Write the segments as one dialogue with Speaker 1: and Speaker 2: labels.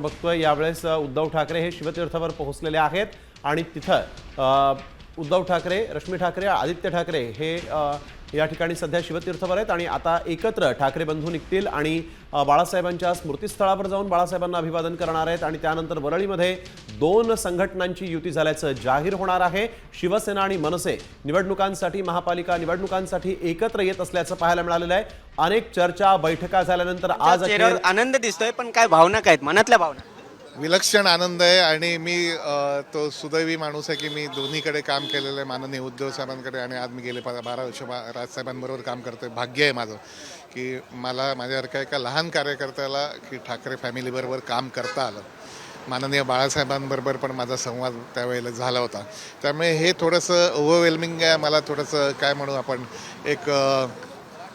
Speaker 1: बघतोय यावेळेस उद्धव ठाकरे हे शिवतीर्थावर पोहोचलेले आहेत आणि तिथं उद्धव ठाकरे, रश्मी ठाकरे, आदित्य ठाकरे हे या ठिकाणी सध्या शिवतीर्थावर आहेत आणि आता एकत्र ठाकरे बंधू निघतील आणि बाळासाहेबांच्या स्मृतीस्थळावर जाऊन बाळासाहेबांना अभिवादन करणार आहेत आणि त्यानंतर वरळीमध्ये दोन संघटनांची युती झाल्याचं जाहीर होणार आहे। शिवसेना आणि मनसे निवडणुकांसाठी, महापालिका निवडणुकांसाठी एकत्र येत असल्याचं पाहायला मिळालेलं आहे। अनेक चर्चा, बैठका झाल्यानंतर आज अखेर
Speaker 2: आनंद दिसतोय, पण काय भावना काय आहेत मनातल्या भावना?
Speaker 3: विलक्षण आनंद आहे आणि मी तो सुदैवी माणूस आहे की मी दोन्हीकडे काम केलेलं आहे, माननीय उद्धव साहेबांकडे आणि आज मी गेले 12 वर्ष राजसाहेबांबरोबर काम करतोय। भाग्य आहे माझं की मला माझ्यासारख्या एका लहान कार्यकर्त्याला की ठाकरे फॅमिलीबरोबर काम करता आलं। माननीय बाळासाहेबांबरोबर पण माझा संवाद त्यावेळेला झाला होता, त्यामुळे हे थोडंसं ओव्हरवेल्मिंग आहे मला, थोडंसं काय म्हणू आपण, एक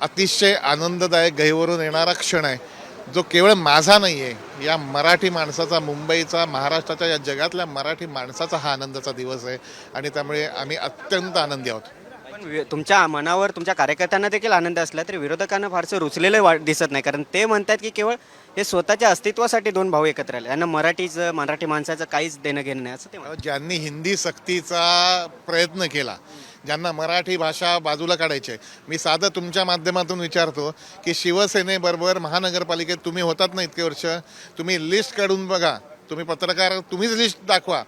Speaker 3: अतिशय आनंददायक गहिवरून येणारा क्षण आहे जो केवळ माझा नाही आहे, या मराठी माणसाचा, मुंबईचा, महाराष्ट्राच्या, या जगातल्या मराठी माणसाचा हा आनंदाचा दिवस आहे आणि त्यामुळे आम्ही अत्यंत आनंदी आहोत।
Speaker 2: पण तुमच्या मनावर तुमच्या कार्यकर्त्यांना देखील आनंद असला तरी विरोधकांना फारसं रुचलेलं दिसत नाही, कारण ते म्हणतात की केवळ हे स्वतःच्या अस्तित्वासाठी दोन भाऊ एकत्र आले, यांना मराठी माणसाचं काहीच देणं घेणं नाही असं ते म्हणतात।
Speaker 3: ज्यांनी हिंदी सक्तीचा प्रयत्न केला, ज्यांना मराठी भाषा बाजूला काढायची आहे, मी साधं तुमच्या माध्यमातून विचारतो की शिवसेनेबरोबर महानगरपालिकेत तुम्ही होतात ना इतके वर्ष, तुम्ही लिस्ट काढून बघा, तुम्ही पत्रकार, तुम्हीच लिस्ट दाखवा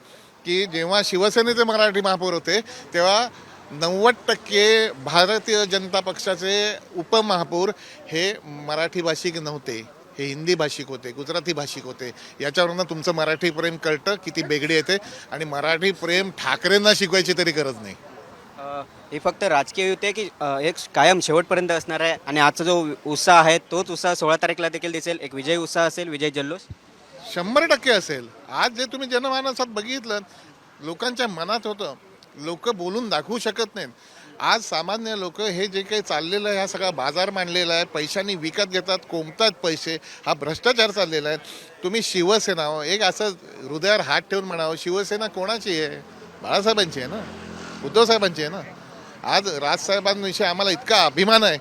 Speaker 3: की जेव्हा शिवसेनेचे मराठी महापौर होते तेव्हा 90% भारतीय जनता पक्षाचे उपमहापौर हे मराठी भाषिक नव्हते, हे हिंदी भाषिक होते, गुजराती भाषिक होते। याच्यावरून तुमचं मराठी प्रेम कळतं किती बेगडी येते आणि मराठी प्रेम ठाकरेंना शिकवायची तरी गरज नाही।
Speaker 2: ही फक्त राजकीय युती आहे की एक कायम शेवटपर्यंत असणार आहे? आणि आजचा जो उत्साह आहे तोच उत्साह 16 तारखेला देखील दिसेल, एक विजय उत्साह असेल, विजय जल्लोष
Speaker 3: 100% असेल। आज जे तुम्ही जनमानसात बघितलं, लोकांच्या मनात होतं, लोक बोलून दाखवू शकत नाहीत। आज सामान्य लोक हे जे काही चाललेलं आहे, हा सगळा बाजार मांडलेला आहे, पैशांनी विकत घेतात, कोंबतात पैसे, हा भ्रष्टाचार चाललेला आहे। तुम्ही शिवसेना एक असं हृदयावर हात ठेवून म्हणावं, शिवसेना कोणाची आहे? बाळासाहेबांची आहे ना, उद्धव साहेबांची आहे ना। आज राजसाहेबांविषयी आम्हाला इतका अभिमान आहे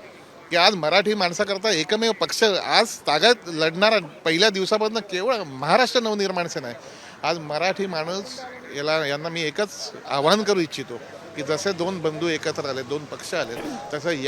Speaker 3: की आज मराठी माणसाकरता एकमेव पक्ष आज तागात लढणारा पहिल्या दिवसापासून केवळ महाराष्ट्र नवनिर्माण सेना आहे। आज मराठी माणूस यांना मी एकच आवाहन करू इच्छितो की जसे दोन बंधू एकत्र आले, दोन पक्ष आले, तसं